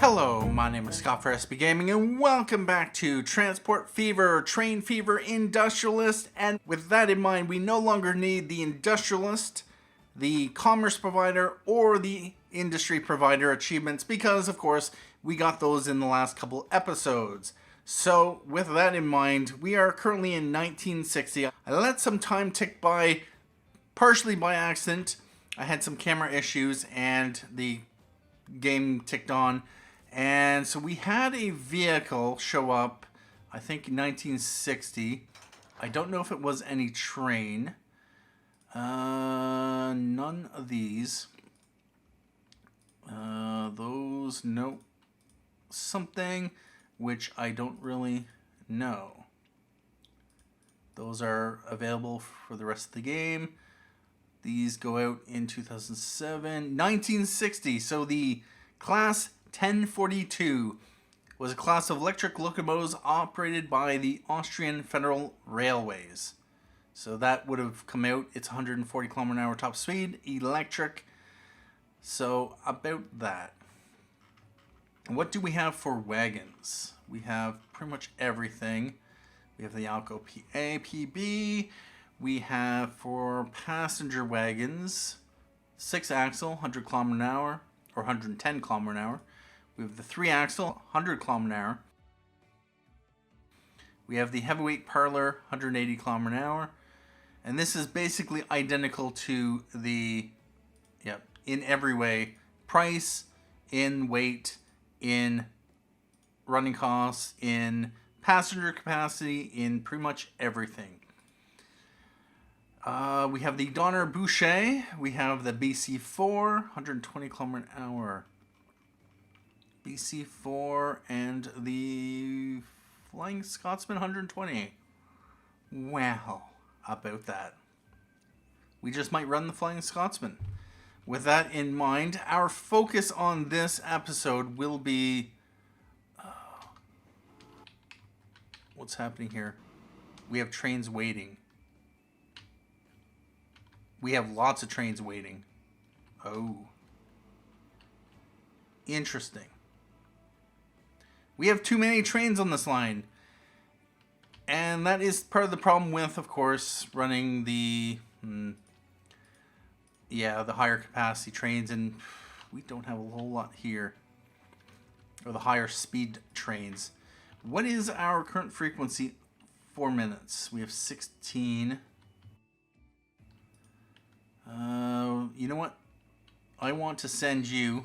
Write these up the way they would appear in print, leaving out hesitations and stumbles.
Hello, my name is Scott for SB Gaming, and welcome back to Transport Fever, Train Fever, Industrialist. And with that in mind, we no longer need the Industrialist, the Commerce Provider, or the Industry Provider achievements because, of course, we got those in the last couple episodes. So, with that in mind, we are currently in 1960. I let some time tick by, partially by accident. I had some camera issues, and the game ticked on. And so we had a vehicle show up, I think in 1960. I don't know if it was any train. None of these. Those, nope. Something which I don't really know. Those are available for the rest of the game. These go out in 2007. 1960, so the Class 1042 was a class of electric locomotives operated by the Austrian Federal Railways. So that would have come out. It's 140 km/h top speed, electric. So about that. What do we have for wagons? We have pretty much everything. We have the Alco PA, PB. We have for passenger wagons, 6-axle, 100 km/h or 110 km/h. We have the 3-axle, 100 km/h. We have the heavyweight parlor, 180 km/h. And this is basically identical to the, in every way, price, in weight, in running costs, in passenger capacity, in pretty much everything. We have the Donner Boucher. We have the BC4, 120 km/h. BC4 and the Flying Scotsman 120. Wow, about that. We just might run the Flying Scotsman. With that in mind, our focus on this episode will be... what's happening here? We have trains waiting. We have lots of trains waiting. Oh. Interesting. We have too many trains on this line. And that is part of the problem with, of course, running the... the higher capacity trains. And we don't have a whole lot here. Or the higher speed trains. What is our current frequency? 4 minutes. We have 16... you know what? I want to send you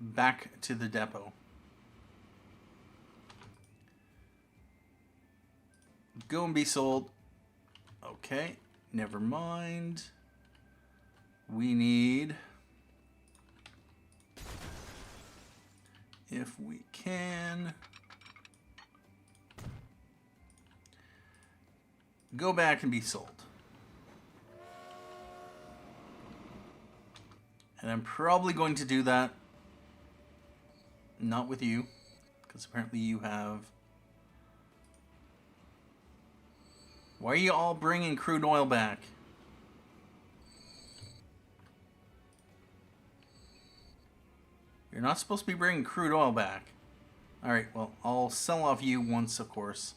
back to the depot. Go and be sold. Okay, never mind. We need, if we can, go back and be sold. And I'm probably going to do that, not with you, because apparently you have... Why are you all bringing crude oil back? You're not supposed to be bringing crude oil back. Alright, well, I'll sell off you once, of course.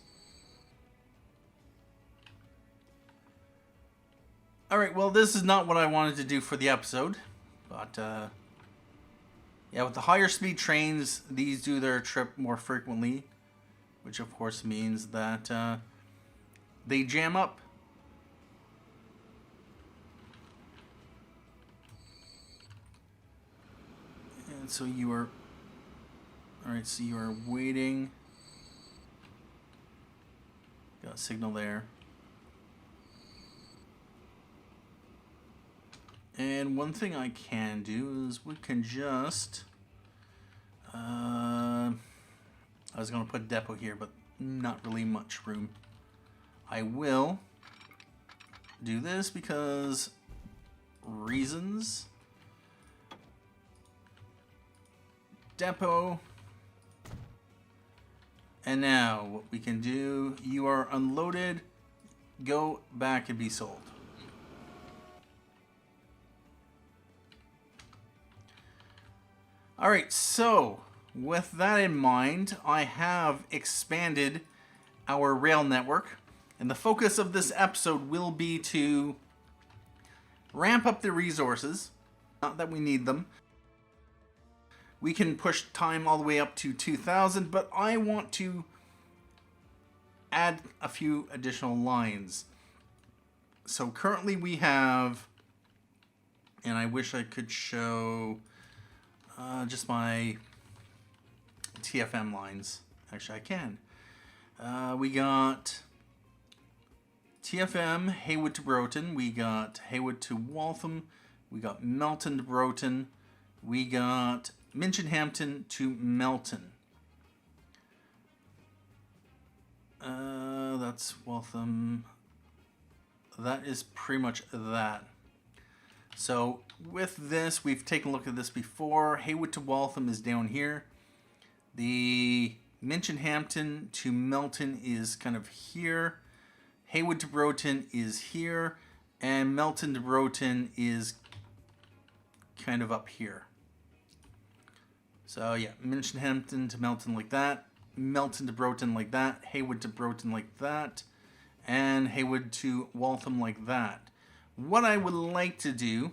Alright, well, this is not what I wanted to do for the episode. But, with the higher speed trains, these do their trip more frequently. Which, of course, means that they jam up. And so you are... Alright, so you are waiting. Got a signal there. And one thing I can do is we can just... I was going to put depot here, but not really much room. I will do this because reasons. Depot. And now what we can do, you are unloaded. Go back and be sold. Alright, so with that in mind, I have expanded our rail network, and the focus of this episode will be to ramp up the resources. Not that we need them. We can push time all the way up to 2,000, but I want to add a few additional lines. So currently we have, and I wish I could show just my TFM lines. Actually, I can. We got TFM, Heywood to Broughton. We got Heywood to Waltham. We got Melton to Broughton. We got Minchinhampton to Melton. That's Waltham. That is pretty much that. So with this, we've taken a look at this before. Heywood to Waltham is down here. The Minchinhampton to Melton is kind of here. Heywood to Broughton is here. And Melton to Broughton is kind of up here. So yeah, Minchinhampton to Melton like that. Melton to Broughton like that. Heywood to Broughton like that. And Heywood to Waltham like that. What I would like to do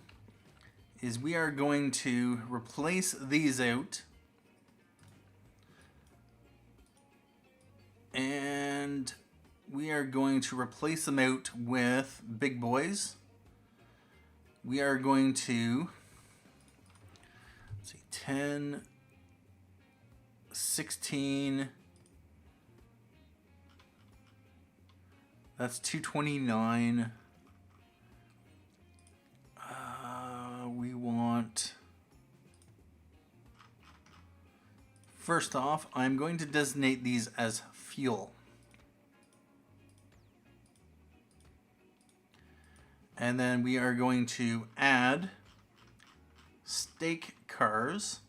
is we are going to replace these out. And we are going to replace them out with big boys. We are going to, let's see, 10, 16, that's 229. We want, first off, I'm going to designate these as fuel. And then we are going to add stake cars.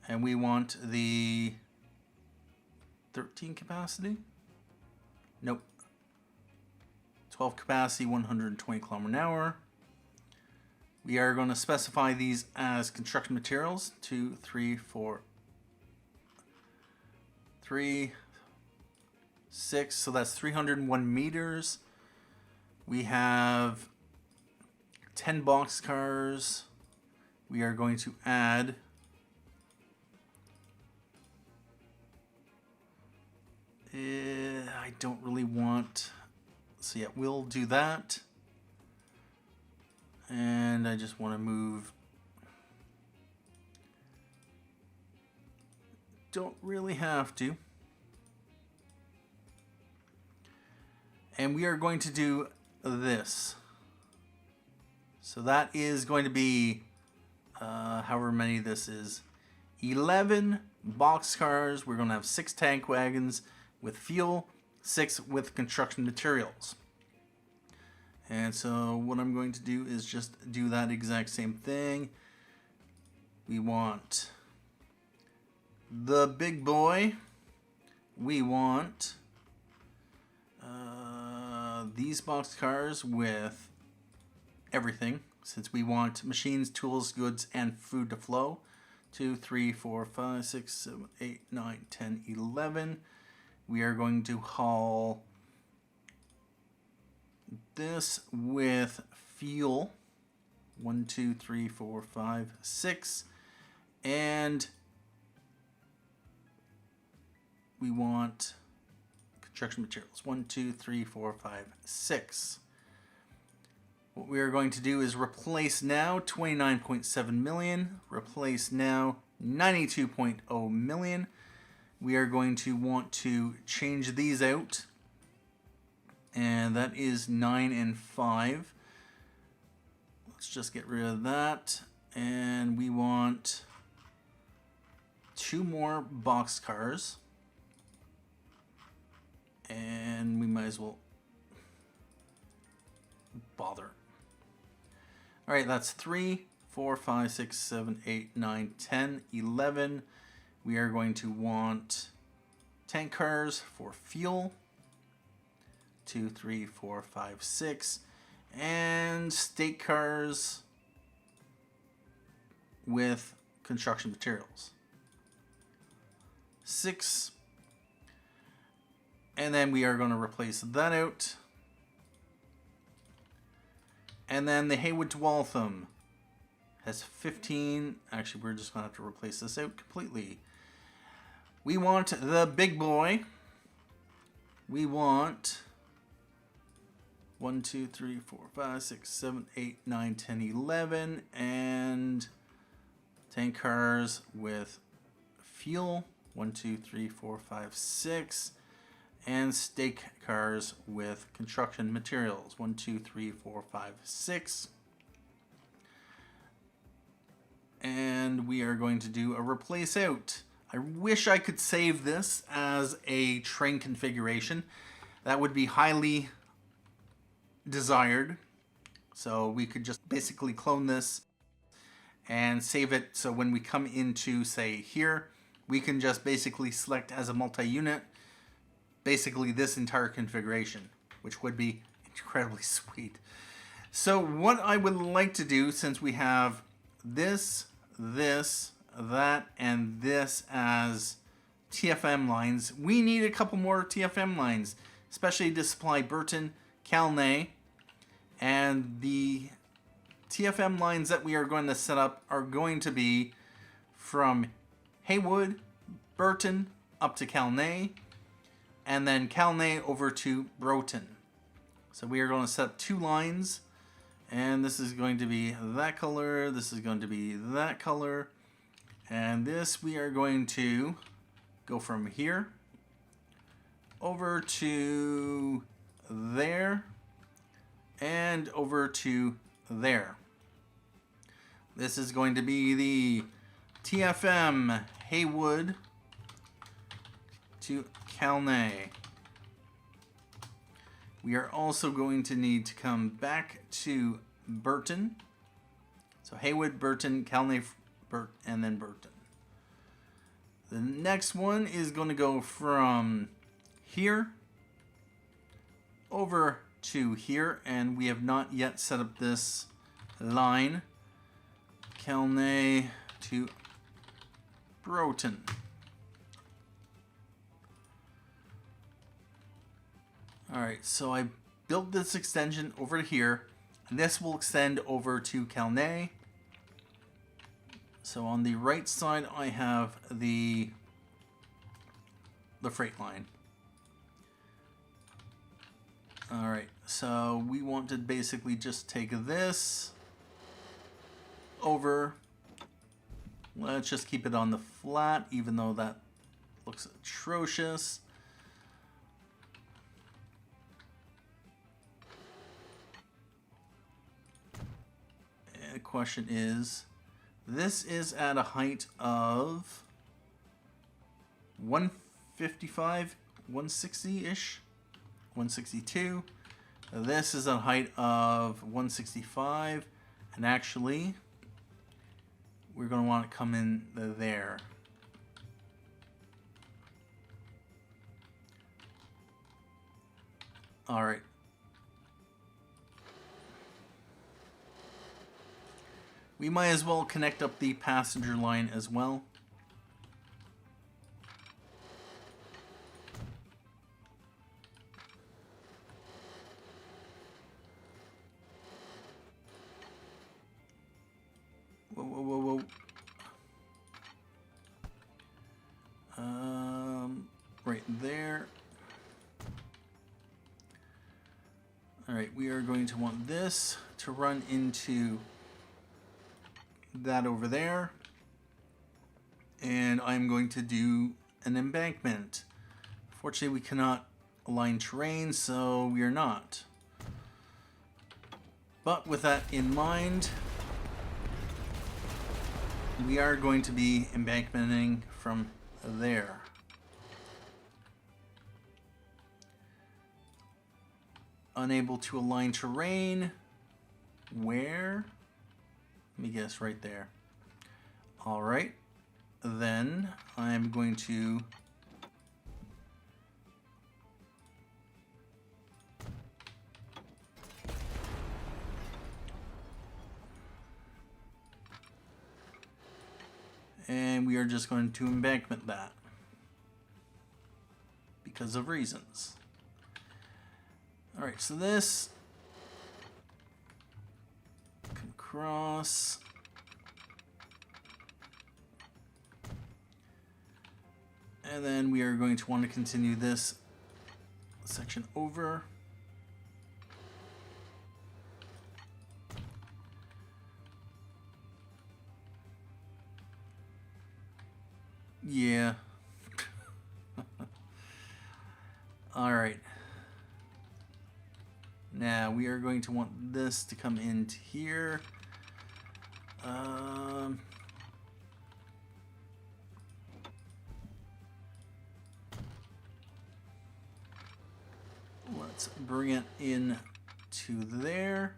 And we want the 13 capacity? Nope. 12 capacity, 120 kilometer an hour. We are going to specify these as construction materials. 2, 3, 4, 3, 6. So that's 301 meters. We have 10 boxcars. We are going to add I don't really want, so yeah, we'll do that. And I just want to move, don't really have to. And we are going to do this. So that is going to be, however many this is, 11 boxcars. We're going to have 6 tank wagons with fuel, 6 with construction materials. And so what I'm going to do is just do that exact same thing. We want the big boy. We want these boxcars with everything, since we want machines, tools, goods, and food to flow. 2, 3, 4, 5, 6, 7, 8, 9, 10, 11. We are going to haul this with fuel. 1, 2, 3, 4, 5, 6. And we want construction materials. 1, 2, 3, 4, 5, 6. What we are going to do is replace now 29.7 million. Replace now 92.0 million. We are going to want to change these out. And that is 9 and 5. Let's just get rid of that. And we want 2 more boxcars. And we might as well bother. Alright, that's 3, 4, 5, 6, 7, 8, 9, 10, 11. We are going to want tank cars for fuel. 2, 3, 4, 5, 6. And stake cars with construction materials. 6. And then we are going to replace that out. And then the Heywood to Waltham has 15. Actually, we're just going to have to replace this out completely. We want the big boy. We want 1, 2, 3, 4, 5, 6, 7, 8, 9, 10, 11. And tank cars with fuel. 1, 2, 3, 4, 5, 6. And stake cars with construction materials. 1, 2, 3, 4, 5, 6. And we are going to do a replace out. I wish I could save this as a train configuration. That would be highly desired. So we could just basically clone this and save it. So when we come into, say, here, we can just basically select as a multi-unit basically this entire configuration, which would be incredibly sweet. So what I would like to do, since we have this, that, and this as TFM lines, we need a couple more TFM lines, especially to supply Burton, Calne, and the TFM lines that we are going to set up are going to be from Heywood, Burton, up to Calne, and then Calne over to Broughton. So we are going to set up 2 lines, and this is going to be that color, this is going to be that color, and this we are going to go from here over to there and over to there. This is going to be the TFM Heywood to Calne. We are also going to need to come back to Burton. So Heywood, Burton, Calne, and then Burton. The next one is going to go from here over to here, and we have not yet set up this line. Calne to Broughton. Alright, so I built this extension over to here, and this will extend over to Calne. So on the right side I have the freight line. Alright, so we want to basically just take this over. Let's just keep it on the flat, even though that looks atrocious. And the question is, this is at a height of 155, 160-ish, 162. This is a height of 165, and actually, we're going to want to come in there. All right. We might as well connect up the passenger line as well. Whoa. Right there. All right, we are going to want this to run into that over there, and I'm going to do an embankment. Fortunately, we cannot align terrain, so we are not. But with that in mind, we are going to be embankmenting from there. Unable to align terrain. Where? Let me guess, right there. All right, then I'm going to And we are just going to embankment that because of reasons. Alright, so this can cross. And then we are going to want to continue this section over. Yeah. All right. Now we are going to want this to come into here. Let's bring it in to there.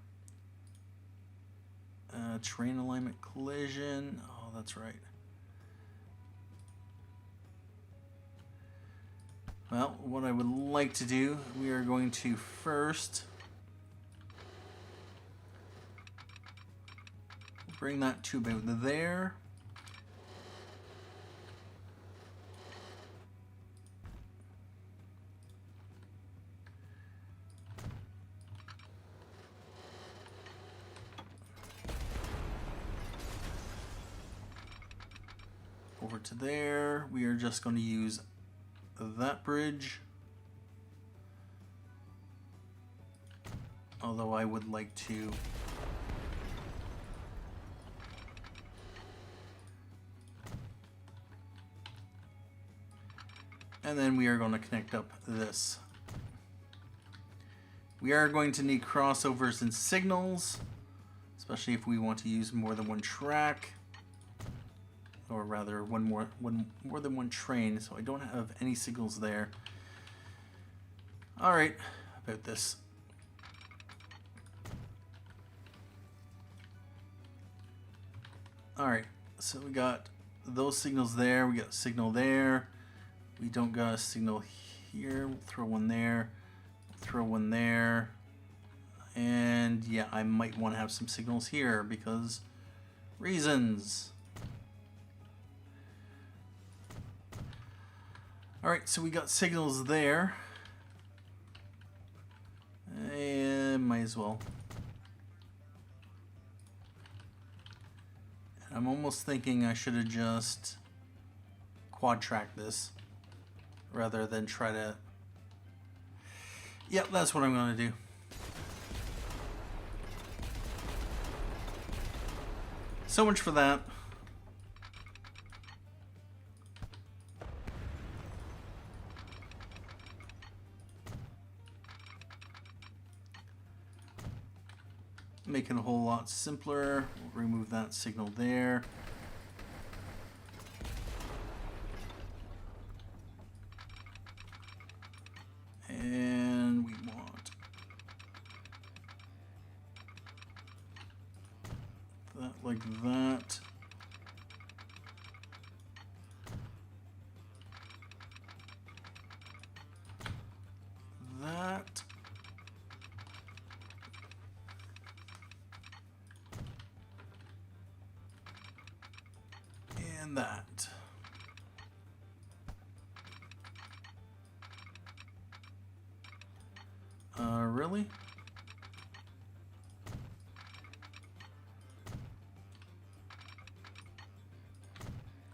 Train alignment collision. Oh, that's right. Well, what I would like to do, we are going to first bring that to about there. Over to there. We are just going to use that bridge. Although I would like to and then we are going to connect up this. We are going to need crossovers and signals, especially if we want to use more than one track, or rather more than one train. So I don't have any signals there. All right, about this. All right, so we got those signals there. We got a signal there. We don't got a signal here. We'll throw one there. Throw one there. And yeah, I might want to have some signals here because reasons. All right, so we got signals there. And might as well. I'm almost thinking I should have just quad tracked this rather than try to. Yep, that's what I'm going to do. So much for that. Make it a whole lot simpler. We'll remove that signal there. And we want that like that. That. And that. Really?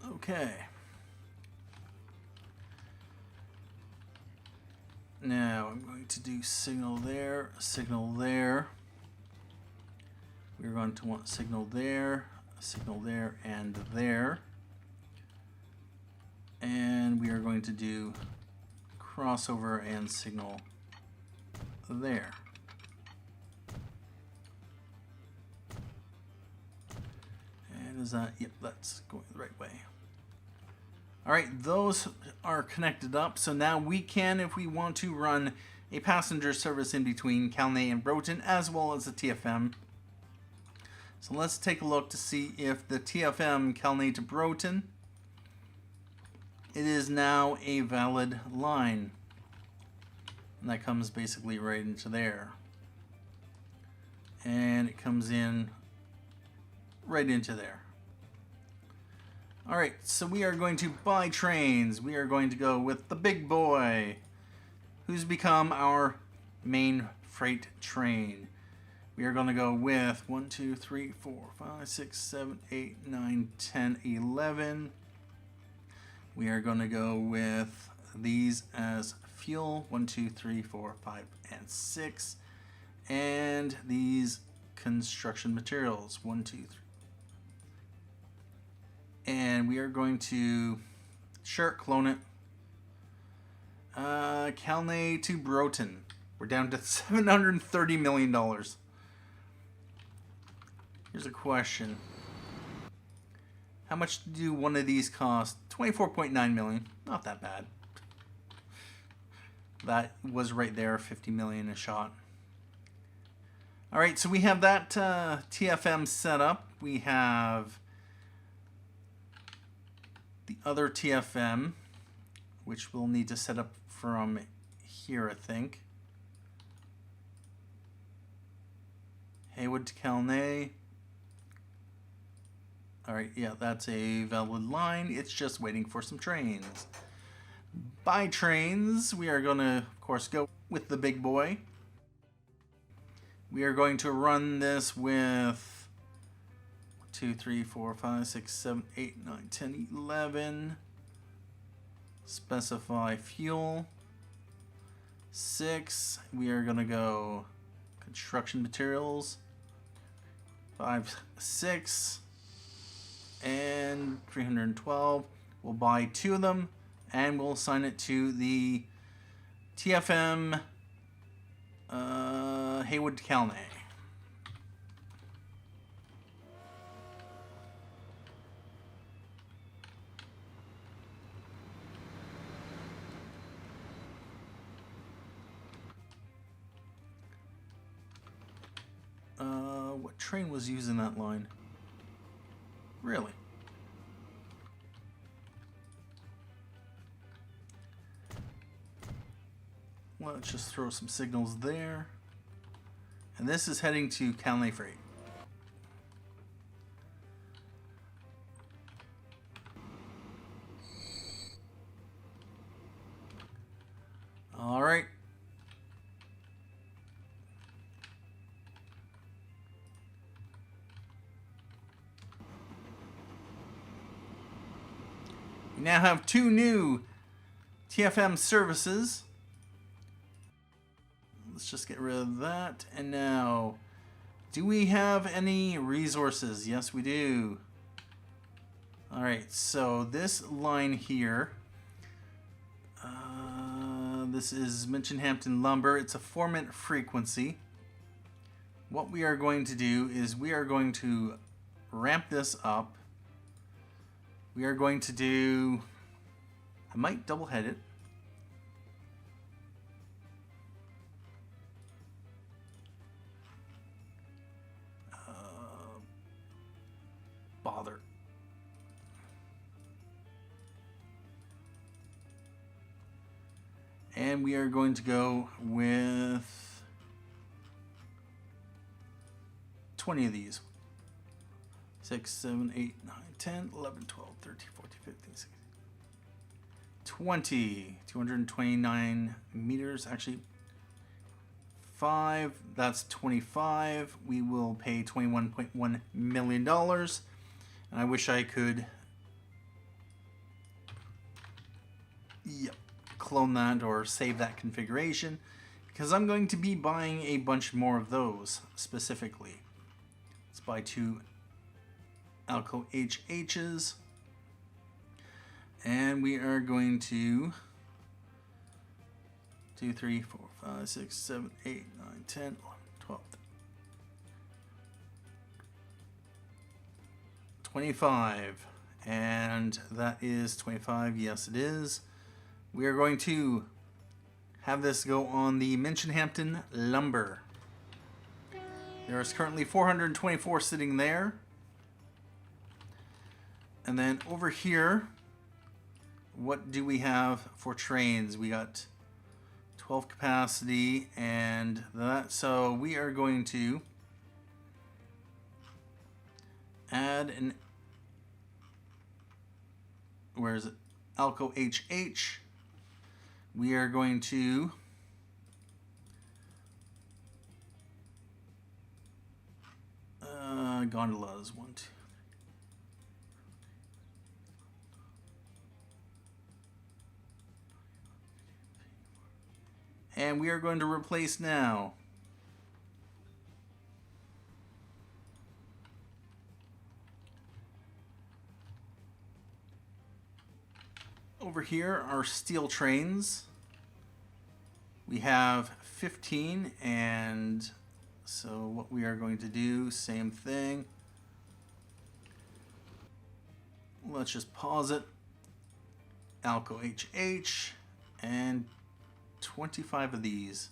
Okay. Now I'm going to do signal there, signal there. We're going to want signal there, and there. And we are going to do crossover and signal there. And is that, yep, that's going the right way. All right, those are connected up. So now we can, if we want to, run a passenger service in between Calne and Broughton, as well as the TFM. So let's take a look to see if the TFM Calne to Broughton, it is now a valid line. And that comes basically right into there. And it comes in right into there. All right, so we are going to buy trains. We are going to go with the big boy, who's become our main freight train. We are going to go with 1, 2, 3, 4, 5, 6, 7, 8, 9, 10, 11. We are going to go with these as fuel, 1, 2, 3, 4, 5, and 6. And these construction materials, 1, 2, 3. And we are going to clone it. Calne to Broughton. We're down to $730 million. Here's a question. How much do one of these cost? 24.9 million. Not that bad. That was right there, 50 million a shot. All right, so we have that TFM set up. We have the other TFM, which we'll need to set up from here, I think. Heywood to Calne. All right, yeah, that's a valid line. It's just waiting for some trains. By trains, we are going to, of course, go with the big boy. We are going to run this with 2, 3, 4, 5, 6, 7, 8, 9, 10, 11. Specify fuel. 6. We are going to go construction materials. 5, 6. And 312. We'll buy 2 of them and we'll assign it to the TFM Heywood Calne. What train was using that line? Really? Let's just throw some signals there. And this is heading to Calne Freight. All right. We now have 2 new TFM services. Let's just get rid of that. And now, do we have any resources? Yes, we do. All right, so this line here, this is Minchinhampton Lumber. It's a 4-minute frequency. What we are going to do is we are going to ramp this up. We are going to do, I might double head it. Bother. And we are going to go with 20 of these. 6, 7, 8, 9, 10, 11, 12, 13, 14, 15, 16. 20. 229 meters. Actually, 5. That's 25. We will pay $21.1 million. And I wish I could clone that or save that configuration, because I'm going to be buying a bunch more of those specifically. Let's buy 2 Alco HHs. And we are going to 2, 3, 4, 5, 6, 7, 8, 9, 10, 11, 12, 25. And that is 25. Yes, it is. We are going to have this go on the Minchinhampton Lumber. There is currently 424 sitting there. And then over here, what do we have for trains? We got 12 capacity and that. So we are going to add an where is it? Alco HH. We are going to gondolas. 1, 2. And we are going to replace now. Over here are steel trains. We have 15, and so what we are going to do, same thing. Let's just pause it. Alco HH, and 25 of these.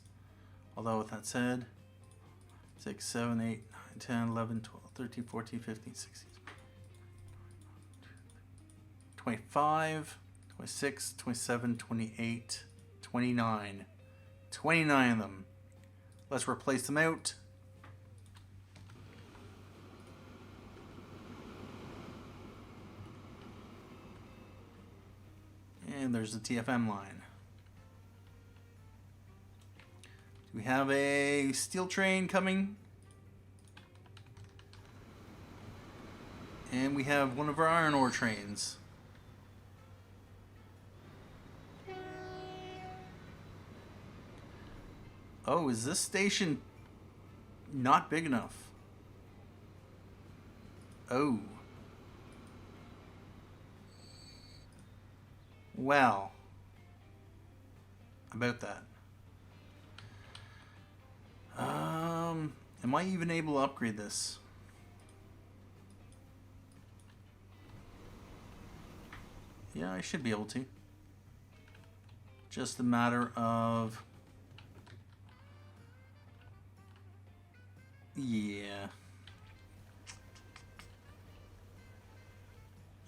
Although with that said, 6, 7, 8, 9, 10, 11, 12, 13, 14, 15, 16, 25, 26, 27, 28, 29. 29 of them. Let's replace them out. And there's the TFM line. We have a steel train coming. And we have one of our iron ore trains. Oh, is this station not big enough? Oh. Well. About that. Am I even able to upgrade this? Yeah, I should be able to. Just a matter of... Yeah.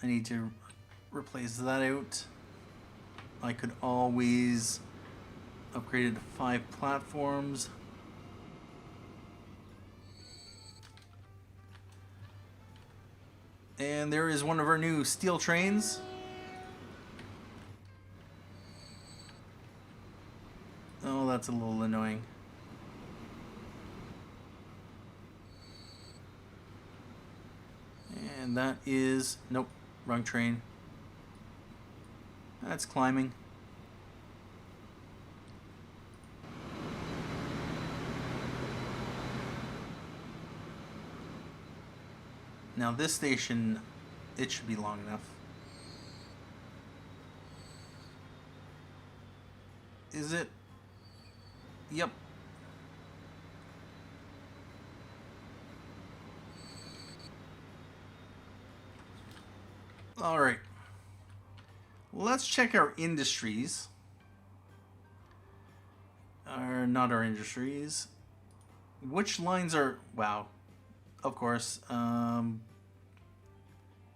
I need to replace that out. I could always upgrade it to 5 platforms. And there is one of our new steel trains. Oh, that's a little annoying. And that is... Nope, wrong train. That's climbing. Now this station, it should be long enough. Is it? Yep. All right. Let's check our industries. Or not our industries. Which lines are... Wow. Of course.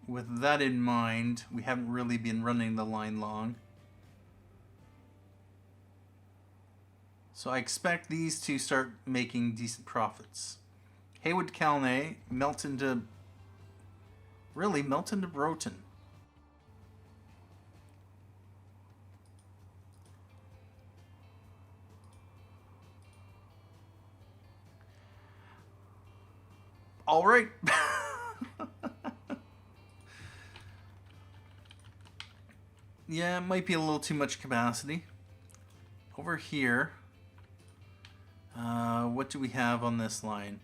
With that in mind, we haven't really been running the line long. So I expect these to start making decent profits. Heywood, Calne, melt into Broughton. All right. Yeah, it might be a little too much capacity. Over here, what do we have on this line?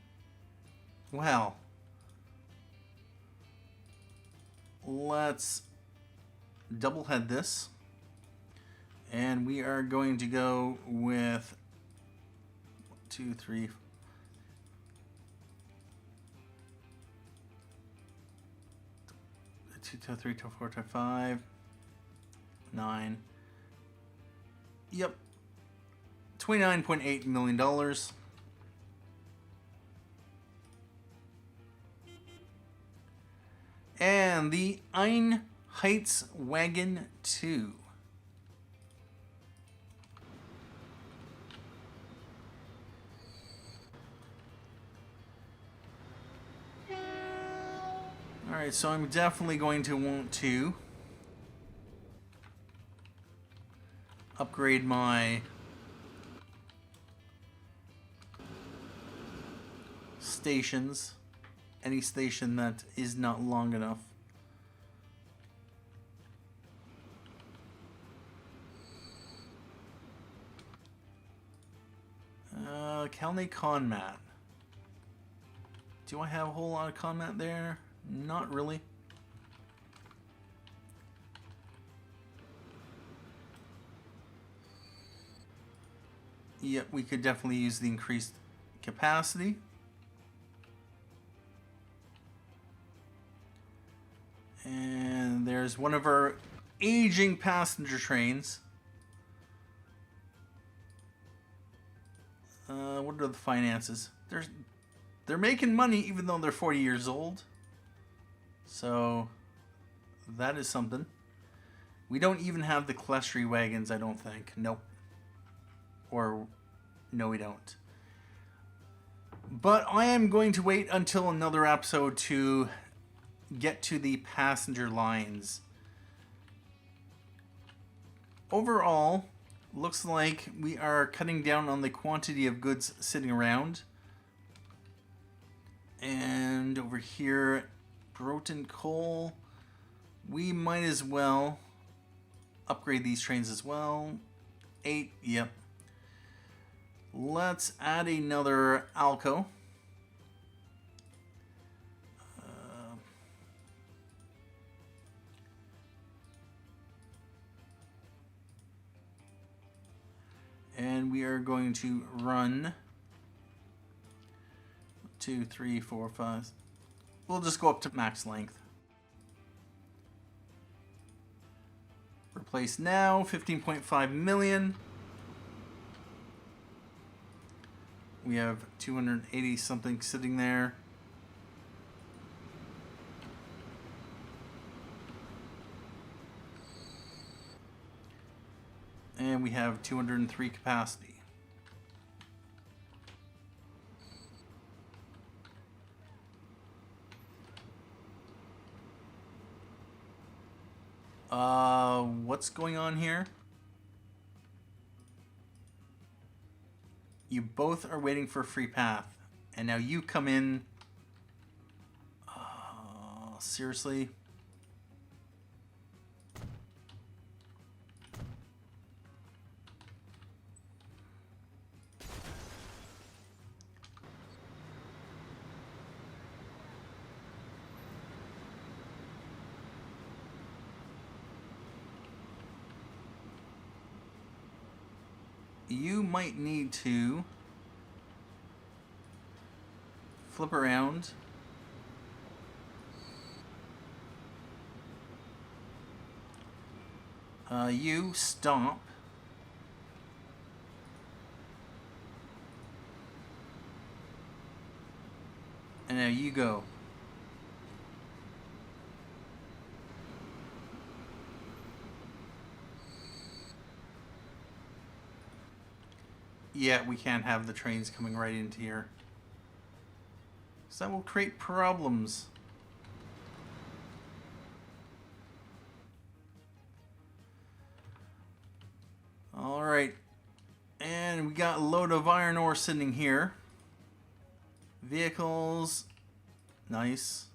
Well, let's double head this. And we are going to go with 1, 2, 3, 2, 3, 4, 5, 9. Yep. $29.8 million. And the Heights Wagon 2. Alright, so I'm definitely going to want to upgrade my stations. Any station that is not long enough. Calne Conmat. Do I have a whole lot of Conmat there? Not really. Yep, we could definitely use the increased capacity. And there's one of our aging passenger trains. What are the finances? They're making money even though they're 40 years old. So that is something. We don't even have the Clestry wagons, I don't think. Nope. Or no, we don't. But I am going to wait until another episode to get to the passenger lines. Overall, looks like we are cutting down on the quantity of goods sitting around. And over here, Broughton coal, we might as well upgrade these trains as well. 8, yep. Let's add another Alco. And we are going to run 2, 3, 4, 5. We'll just go up to max length. Replace now, 15.5 million. We have 280 something sitting there. And we have 203 capacity. What's going on here? You both are waiting for a free path. And now you come in. Seriously? You might need to flip around. You stop. And now you go. Yeah, we can't have the trains coming right into here. So that will create problems. Alright. And we got a load of iron ore sitting here. Vehicles. Nice.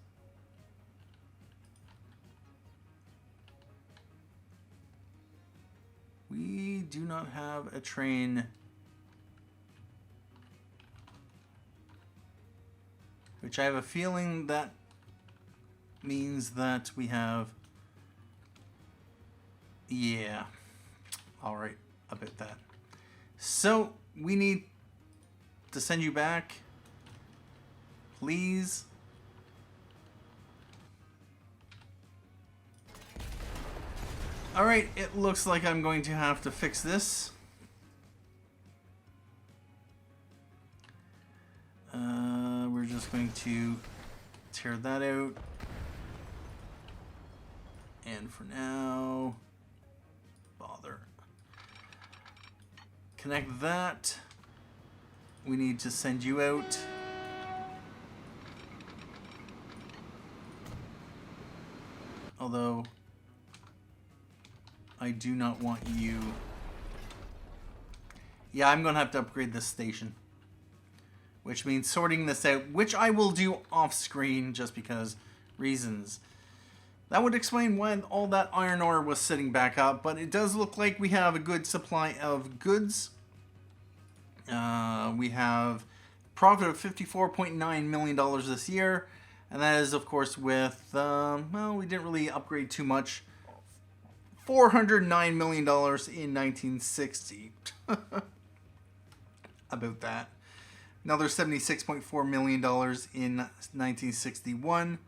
We do not have a train. Which I have a feeling that means that we have... Yeah. Alright, about that. So, we need to send you back. Please. Alright, it looks like I'm going to have to fix this. We're just going to tear that out. And for now, bother. Connect that. We need to send you out. Although, I do not want you Yeah, I'm going to have to upgrade this station. Which means sorting this out, which I will do off screen just because reasons. That would explain why all that iron ore was sitting back up, but it does look like we have a good supply of goods. We have profit of $54.9 million this year, and that is, of course, with, well, we didn't really upgrade too much. $409 million in 1960. About that. Another $76.4 million in 1961.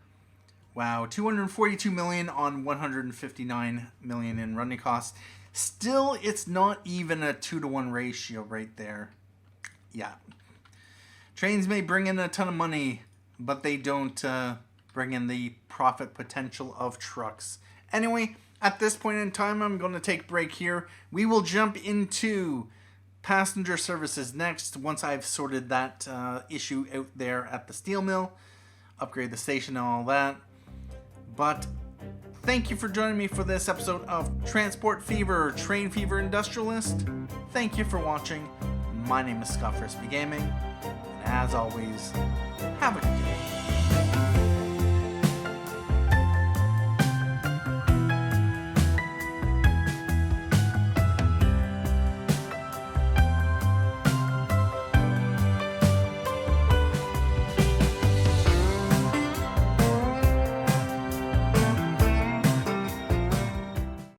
Wow, $242 million on $159 million in running costs. Still, it's not even a 2-to-1 ratio right there. Yeah. Trains may bring in a ton of money, but they don't bring in the profit potential of trucks. Anyway, at this point in time, I'm going to take a break here. We will jump into passenger services next once I've sorted that issue out there at the steel mill, upgrade the station and all that. But thank you for joining me for this episode of Transport Fever, Train Fever Industrialist. Thank you for watching. My name is Scott Frisbee Gaming, and as always, have a good day.